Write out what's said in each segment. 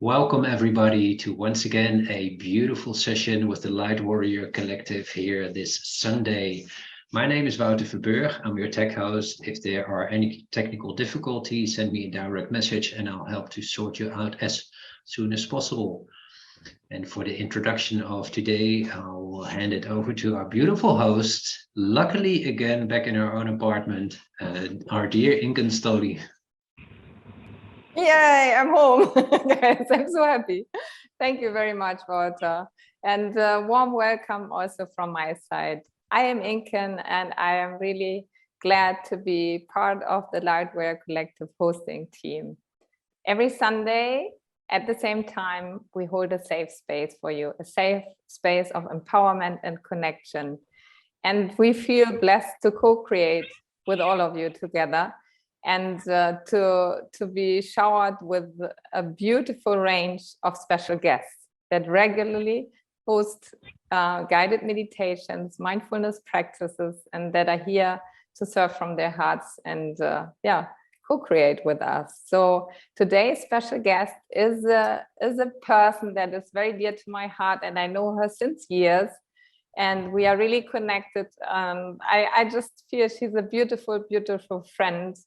Welcome everybody to once again a beautiful session with the Light Warrior Collective here this Sunday. My name is Wouter Verburg. I'm your tech host. If there are any technical difficulties, send me a direct message and I'll help to sort you out as soon as possible. And for the introduction of today, I will hand it over to our beautiful host, luckily again back in her own apartment, our dear Inken Stoli. Yay, I'm home. Guys, I'm so happy. Thank you very much, Walter. And warm welcome also from my side. I am Inken and I am really glad to be part of the Lightware Collective hosting team. Every Sunday at the same time, we hold a safe space for you, a safe space of empowerment and connection. And we feel blessed to co-create with all of you together and to be showered with a beautiful range of special guests that regularly host guided meditations, mindfulness practices, and that are here to serve from their hearts and co-create with us. So today's special guest is a person that is very dear to my heart, and I know her since years. And we are really connected. I just feel she's a beautiful, beautiful friend.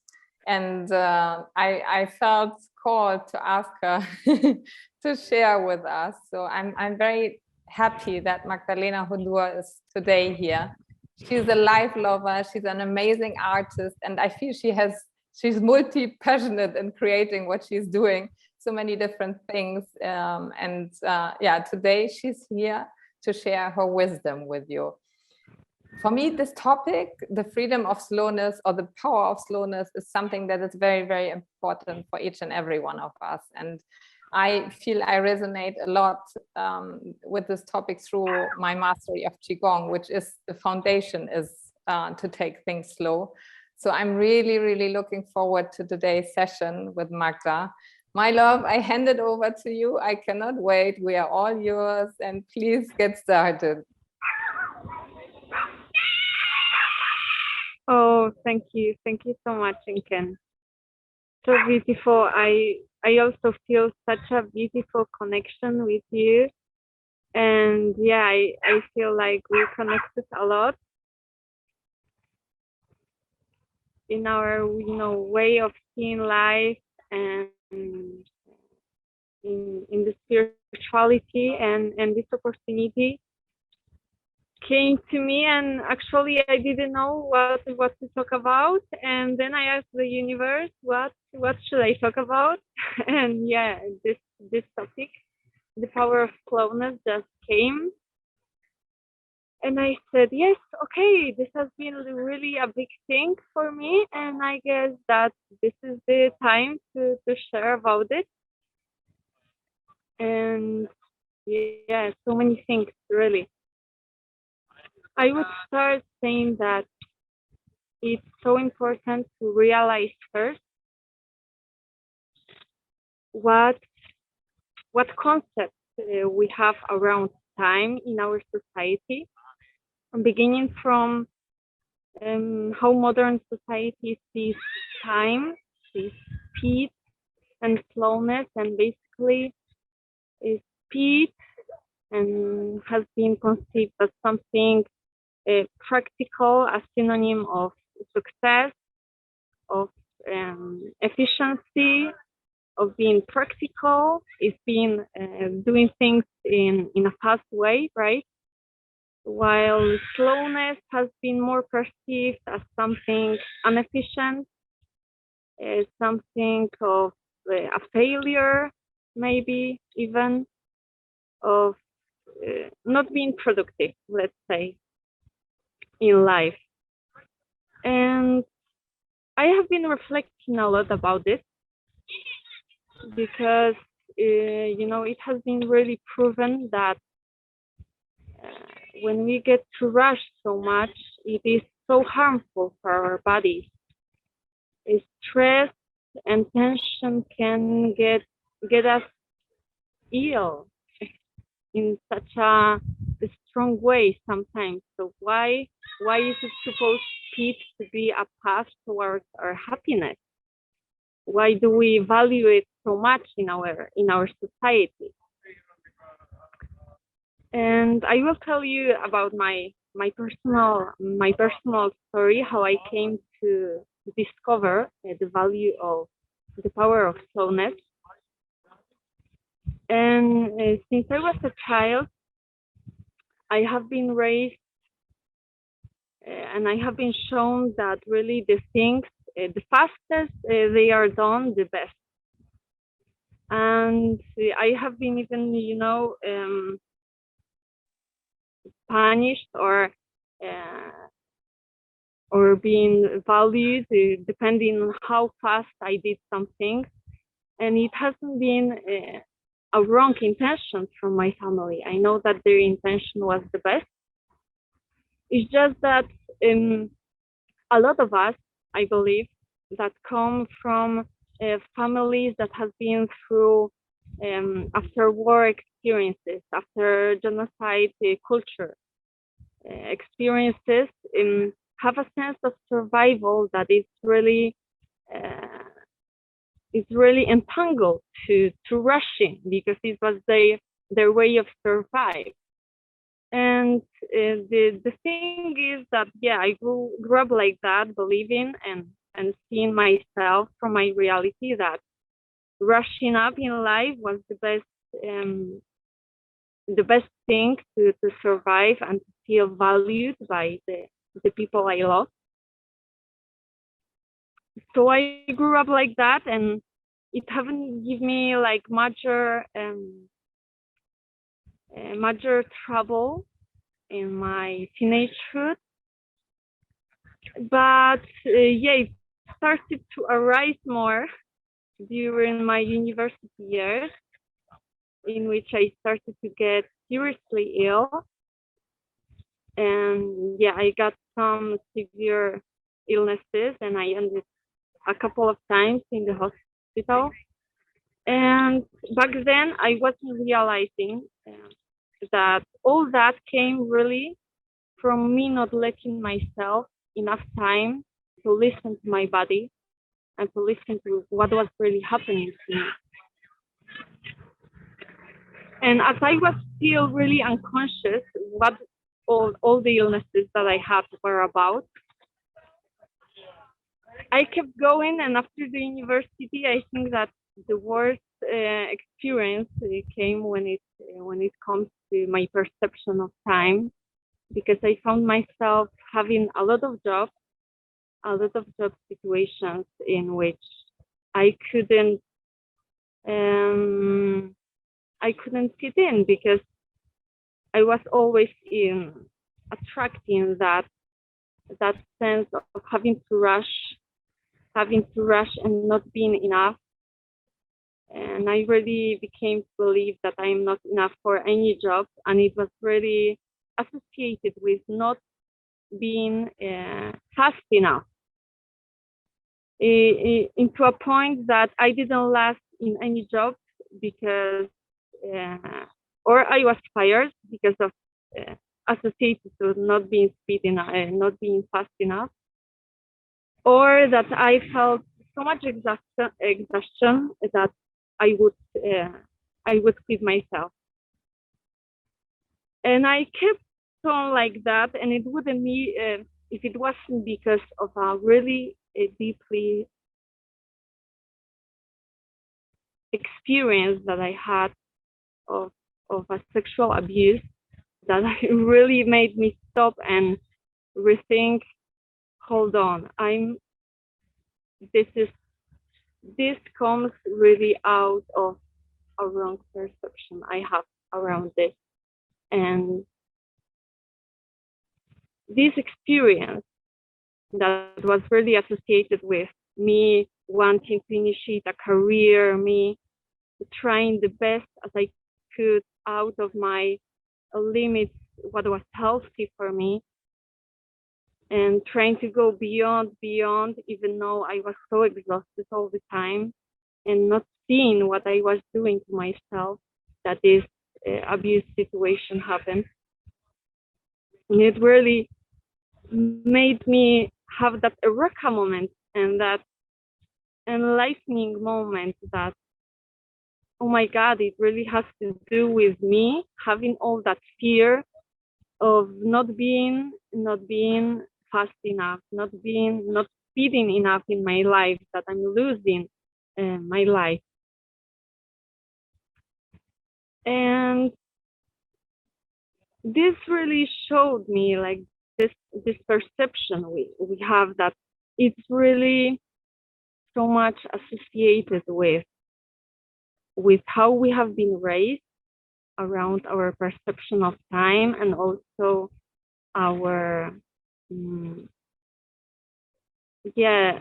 And I felt called to ask her to share with us. So I'm very happy that Magdalena Hodur is today here. She's a life lover. She's an amazing artist. And I feel she's multi-passionate in creating what she's doing, so many different things. Today she's here to share her wisdom with you. For me, this topic, the freedom of slowness or the power of slowness, is something that is very, very important for each and every one of us. And I feel I resonate a lot with this topic through my mastery of Qigong, which is the foundation is to take things slow. So I'm really, really looking forward to today's session with Magda. My love, I hand it over to you. I cannot wait. We are all yours, and please get started. Oh, thank you. Thank you so much, Inken. So beautiful. I also feel such a beautiful connection with you. And yeah, I feel like we connected a lot in our, way of seeing life and in the spirituality, and this opportunity came to me, and actually I didn't know what to talk about, and then I asked the universe what should I talk about, and yeah, this topic, the power of slowness, just came, and I said yes, okay, this has been really a big thing for me, and I guess that this is the time to share about it. And yeah, so many things, really. I would start saying that it's so important to realize first what concepts we have around time in our society, beginning from how modern society sees time, sees speed and slowness, and basically speed and has been conceived as something practical, a synonym of success, of efficiency, of being practical, is being doing things in a fast way, right? While slowness has been more perceived as something inefficient, something of a failure, maybe even of not being productive, let's say, in life. And I have been reflecting a lot about this because it has been really proven that when we get to rush so much, it is so harmful for our bodies. Stress and tension can get us ill in such a strong way sometimes. So why is it supposed speed to be a path towards our happiness? Why do we value it so much in our society? And I will tell you about my personal story, how I came to discover the value of the power of slowness. And since I was a child, I have been raised and I have been shown that really the things, the fastest they are done, the best. And I have been even, punished or being valued depending on how fast I did something. And it hasn't been a wrong intention from my family. I know that their intention was the best. It's just that a lot of us, I believe, that come from families that have been through after war experiences, after genocide culture experiences, have a sense of survival that is really entangled to rushing, because it was their way of survive. And the thing is that, yeah, I grew up like that, believing and seeing myself from my reality that rushing up in life was the best thing to survive and to feel valued by the people I love. So I grew up like that, and it haven't given me like major trouble in my teenagehood. But yeah, it started to arise more during my university years, in which I started to get seriously ill. And yeah, I got some severe illnesses, and I ended a couple of times in the hospital. And back then, I wasn't realizing that all that came really from me not letting myself enough time to listen to my body and to listen to what was really happening to me. And as I was still really unconscious what all the illnesses that I had were about, I kept going. And after the university, I think that the worst experience came when it comes to my perception of time, because I found myself having a lot of job situations in which I couldn't fit in, because I was always attracting that sense of having to rush and not being enough. And I really became to believe that I'm not enough for any job, and it was really associated with not being fast enough, into a point that I didn't last in any job because or I was fired because of associated to not being speed enough, not being fast enough, or that I felt so much exhaustion that I would quit myself. And I kept on like that, and it wouldn't be if it wasn't because of a really deeply experience that I had of a sexual abuse that really made me stop and rethink. Hold on, this comes really out of a wrong perception I have around this. And this experience that was really associated with me wanting to initiate a career, me trying the best as I could out of my limits, what was healthy for me, and trying to go beyond, even though I was so exhausted all the time, and not seeing what I was doing to myself, that this abuse situation happened. And it really made me have that eureka moment, and that enlightening moment that, oh my God, it really has to do with me having all that fear of not being fast enough, not speeding enough in my life, that I'm losing my life. And this really showed me like this perception we have, that it's really so much associated with how we have been raised around our perception of time, and also our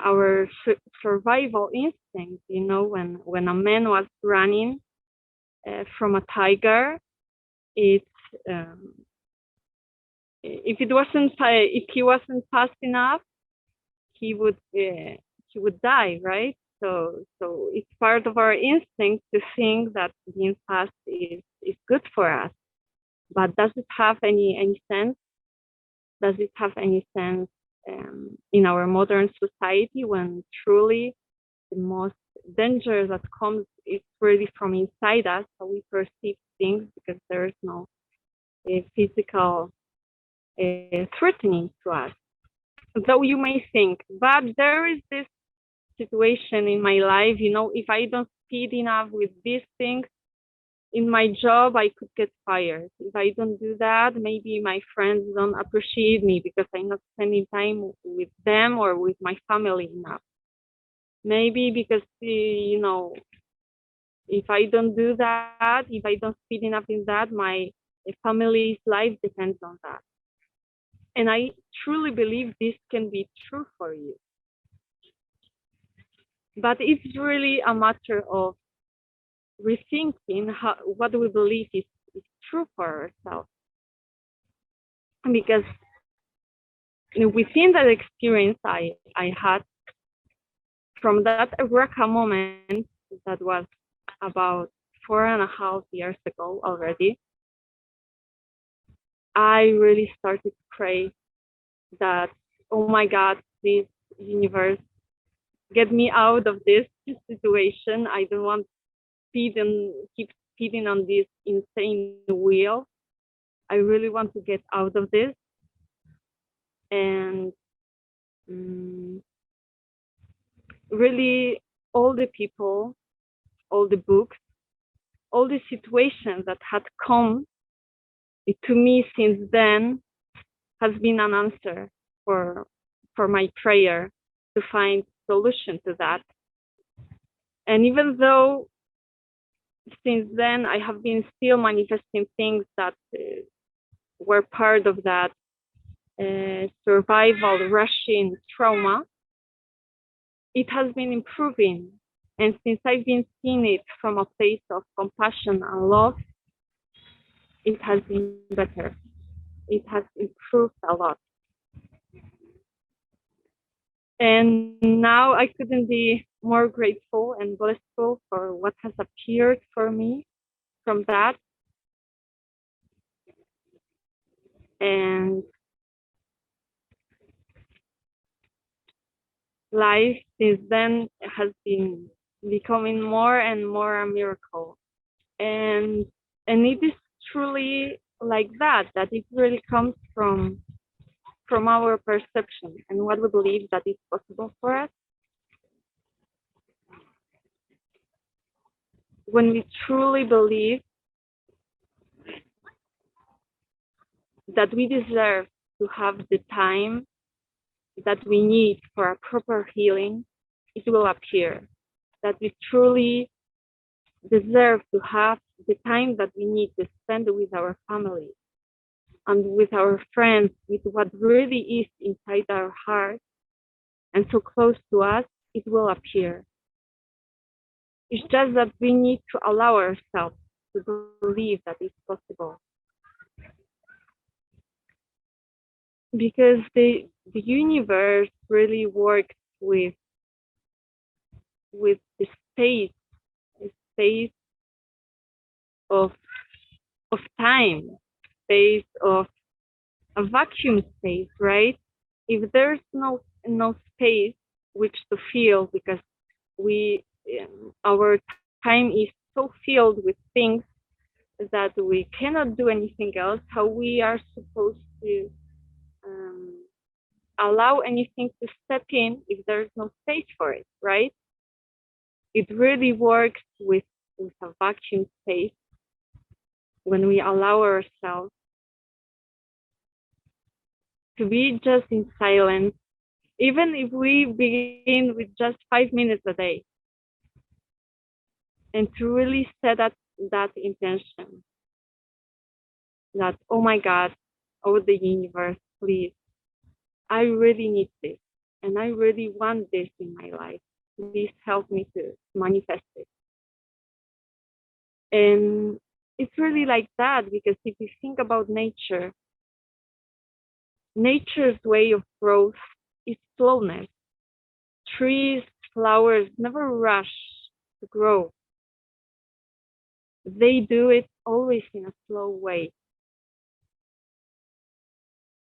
our survival instinct. You know, when a man was running from a tiger, it's if he wasn't fast enough, he would die, right? So it's part of our instinct to think that being fast is good for us. But does it have any sense? Does it have any sense in our modern society, when truly the most danger that comes is really from inside us, how we perceive things, because there is no physical threatening to us? Though you may think, but there is this situation in my life, you know, if I don't speed enough with these things in my job, I could get fired. If I don't do that, maybe my friends don't appreciate me because I'm not spending time with them or with my family enough. Maybe because, you know, if I don't do that, if I don't speed enough in that, my family's life depends on that. And I truly believe this can be true for you. But it's really a matter of rethinking what we believe is true for ourselves. Because within that experience I had from that Eureka moment, that was about 4.5 years ago already, I really started to pray that, oh my God, please, universe, get me out of this situation. I don't want to keep speeding on this insane wheel. I really want to get out of this. And really, all the people, all the books, all the situations that had come to me since then has been an answer for my prayer to find solution to that. And even though since then I have been still manifesting things that were part of that survival rushing trauma, it has been improving. And since I've been seeing it from a place of compassion and love, it has been better. It has improved a lot. And now I couldn't be more grateful and blissful for what has appeared for me from that. And life since then has been becoming more and more a miracle. And it is truly like that it really comes from our perception and what we believe that is possible for us. When we truly believe that we deserve to have the time that we need for a proper healing, it will appear. That we truly deserve to have the time that we need to spend with our family and with our friends, with what really is inside our heart and so close to us, it will appear. It's just that we need to allow ourselves to believe that it's possible. Because the universe really works with the space of time, space of a vacuum space, right? If there's no space which to feel, because our time is so filled with things that we cannot do anything else, how we are supposed to allow anything to step in if there's no space for it, right? It really works with a vacuum space when we allow ourselves to be just in silence, even if we begin with just 5 minutes a day, and to really set that intention that, oh my God, oh the universe, please, I really need this, and I really want this in my life. Please help me to manifest it. And it's really like that, because if you think about nature, nature's way of growth is slowness. Trees, flowers never rush to grow. They do it always in a slow way.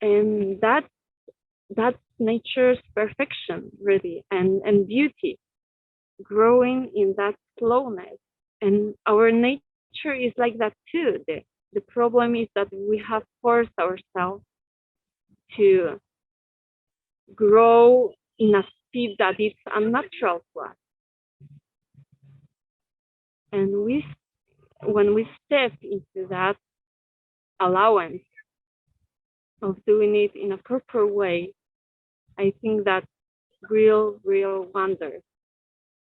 And that's nature's perfection, really, and beauty, growing in that slowness. And our nature is like that too. The problem is that we have forced ourselves to grow in a speed that is unnatural to us. And when we step into that allowance of doing it in a proper way, I think that real wonders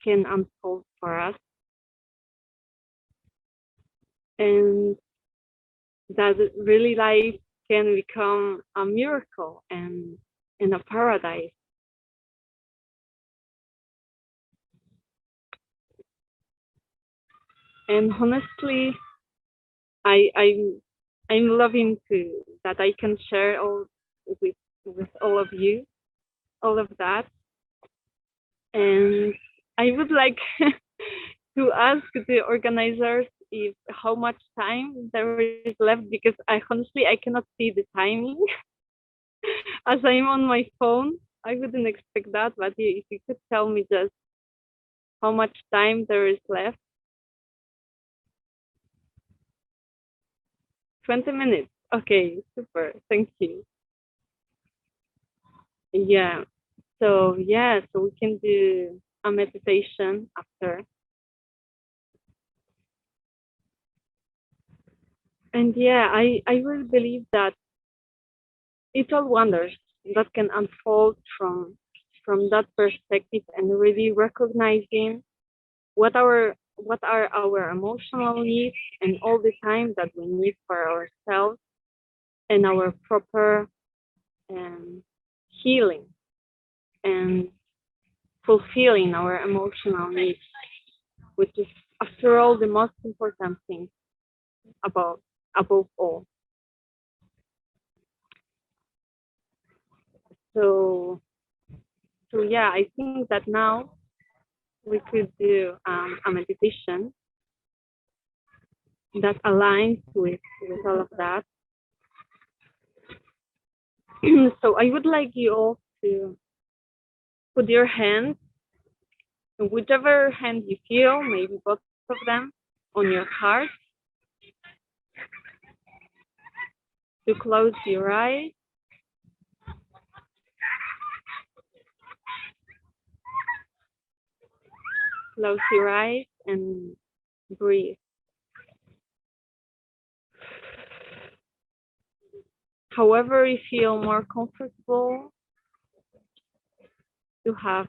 can unfold for us. And that really life can become a miracle and a paradise. And honestly, I'm loving that I can share with all of you, all of that. And I would like to ask the organizers if how much time there is left, because I honestly cannot see the timing as I'm on my phone. I wouldn't expect that, but if you could tell me just how much time there is left. 20 minutes. Okay, super. Thank you. Yeah. So we can do a meditation after. And I really believe that it's all wonders that can unfold from that perspective, and really recognizing what are our emotional needs, and all the time that we need for ourselves, and our proper healing and fulfilling our emotional needs, which is, after all, the most important thing above all. So I think that now we could do a meditation that aligns with all of that. So I would like you all to put your hands, in whichever hand you feel, maybe both of them, on your heart. To close your eyes. Close your eyes and breathe. However you feel more comfortable, to have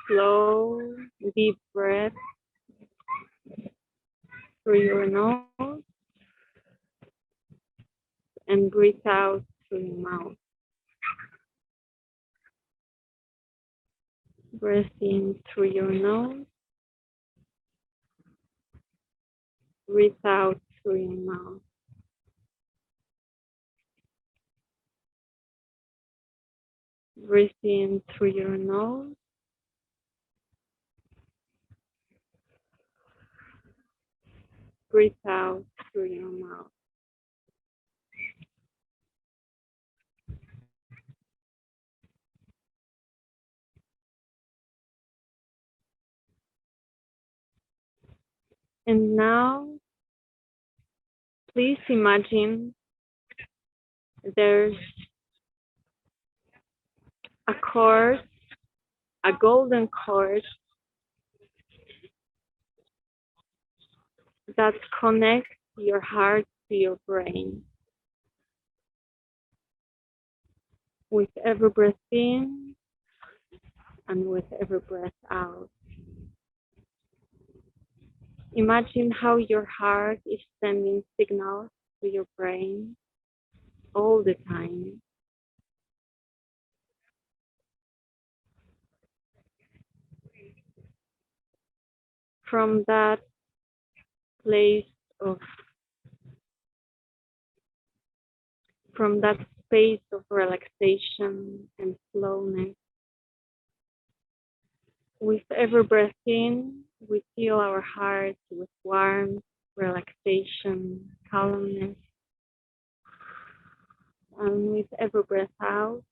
slow, deep breath through your nose and breathe out through your mouth. Breathe in through your nose. Breathe out through your mouth. Breathe in through your nose. Breathe out through your mouth. And now, please imagine there's a cord, a golden cord that connects your heart to your brain. With every breath in and with every breath out. Imagine how your heart is sending signals to your brain all the time. From that place of, from that space of relaxation and slowness, with every breath in, we fill our heart with warmth, relaxation, calmness. And with every breath out,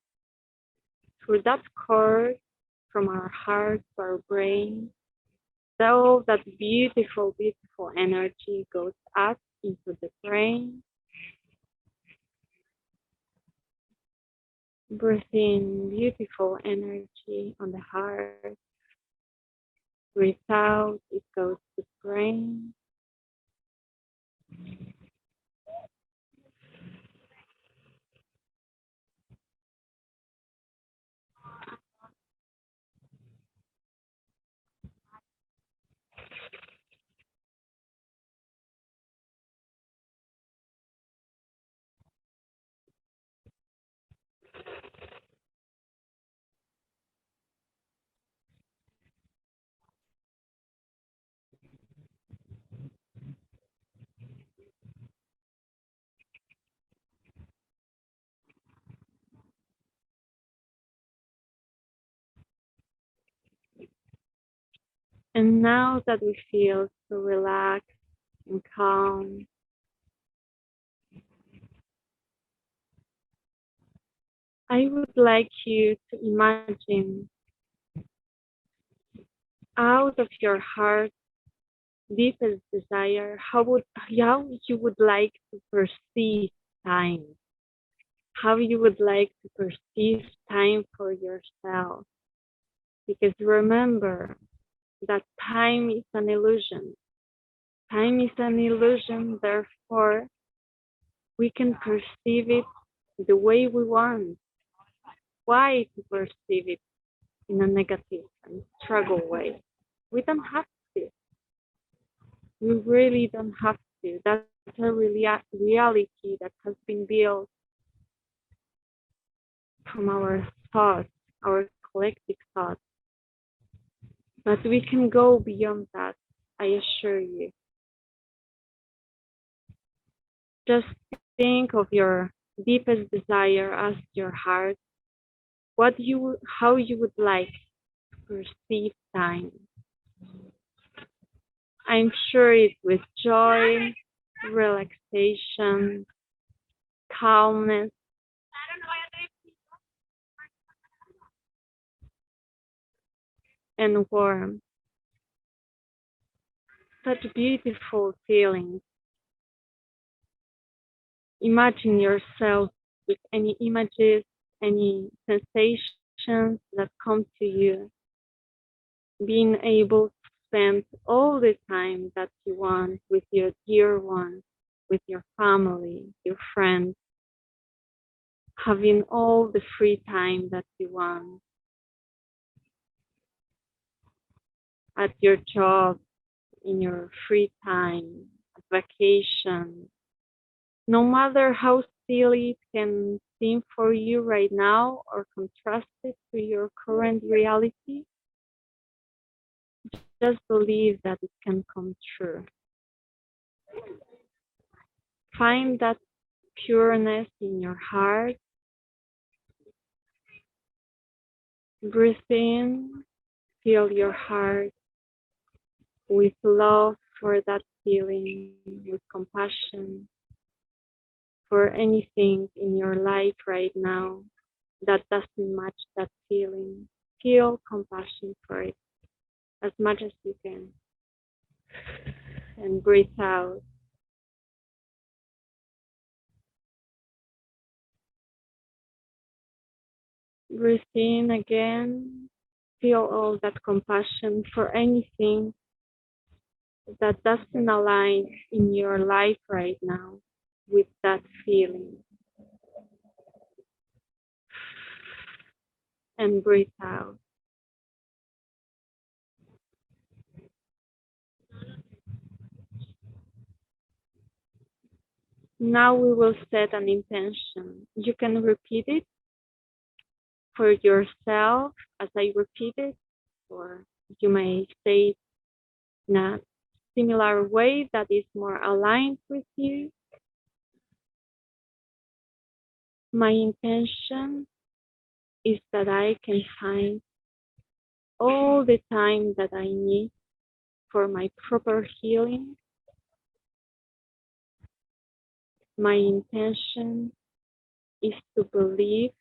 through that cord from our heart to our brain, all that beautiful, beautiful energy goes up into the brain. Breathe in beautiful energy on the heart. Breathe out, it goes to the brain. And now that we feel so relaxed and calm, I would like you to imagine out of your heart deepest desire, how you would like to perceive time, how you would like to perceive time for yourself. Because remember that time is an illusion. Time is an illusion, therefore we can perceive it the way we want. Why to perceive it in a negative and struggle way? We don't have to. We really don't have to. That's a reality that has been built from our thoughts, our collective thoughts. But we can go beyond that, I assure you. Just think of your deepest desire as your heart, how you would like to perceive time. I'm sure it's with joy, relaxation, calmness, and warmth. Such beautiful feelings. Imagine yourself with any images, any sensations that come to you, being able to spend all the time that you want with your dear ones, with your family, your friends, having all the free time that you want, at your job, in your free time, at vacation. No matter how silly it can seem for you right now or contrasted to your current reality, just believe that it can come true. Find that pureness in your heart. Breathe in, fill your heart with love for that feeling, with compassion for anything in your life right now that doesn't match that feeling. Feel compassion for it as much as you can. and breathe out. Breathe in again. Feel all that compassion for anything that doesn't align in your life right now with that feeling. And breathe out. Now we will set an intention. You can repeat it for yourself as I repeat it, or you may say it in a similar way that is more aligned with you. My intention is that I can find all the time that I need for my proper healing. My intention is to believe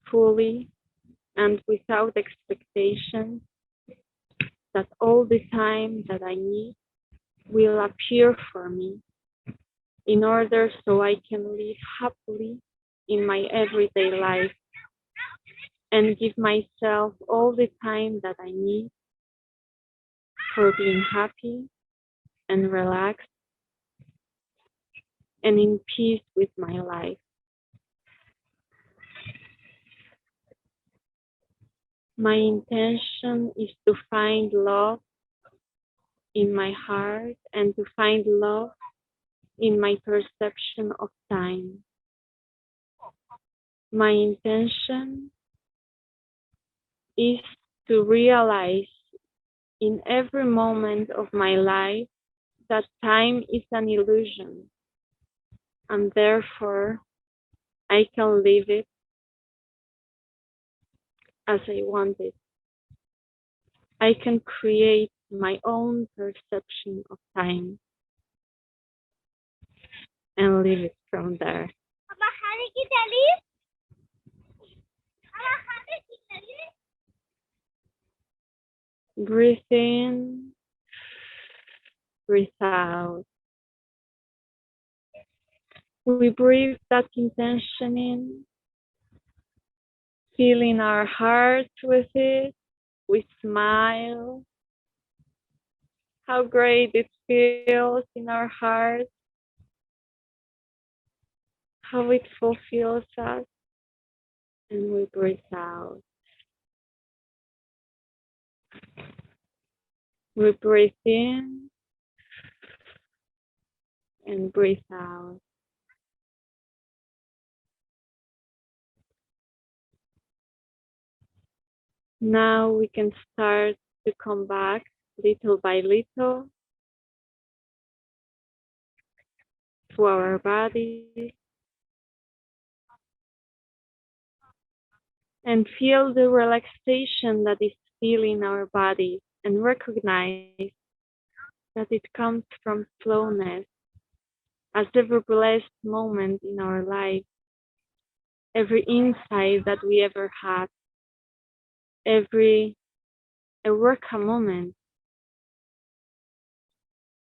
fully and without expectation that all the time that I need will appear for me in order so I can live happily in my everyday life and give myself all the time that I need for being happy and relaxed and in peace with my life. My intention is to find love in my heart and to find love in my perception of time. My intention is to realize in every moment of my life that time is an illusion, and therefore I can live it as I want it. I can create my own perception of time and live it from there. Breathe in, breathe out. We breathe that intention in, filling our heart with it. We smile. How great it feels in our heart. How it fulfills us. And we breathe out. We breathe in and breathe out. Now we can start to come back little by little to our bodies and feel the relaxation that is filling our bodies and recognize that it comes from slowness as every blessed moment in our life, every insight that we ever had, every eureka moment,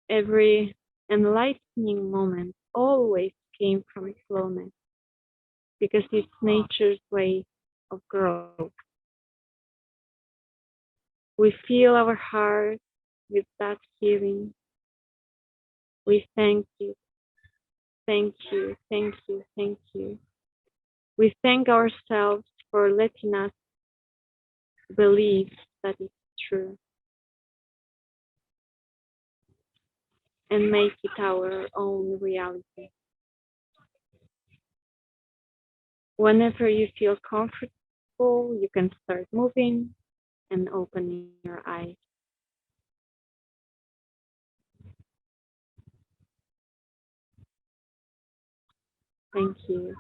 every enlightening moment always came from slowness because it's nature's way of growth. We fill our heart with that feeling. We thank you, thank you, thank you, thank you. We thank ourselves for letting us believe that it's true and make it our own reality. Whenever you feel comfortable, you can start moving and opening your eyes. Thank you.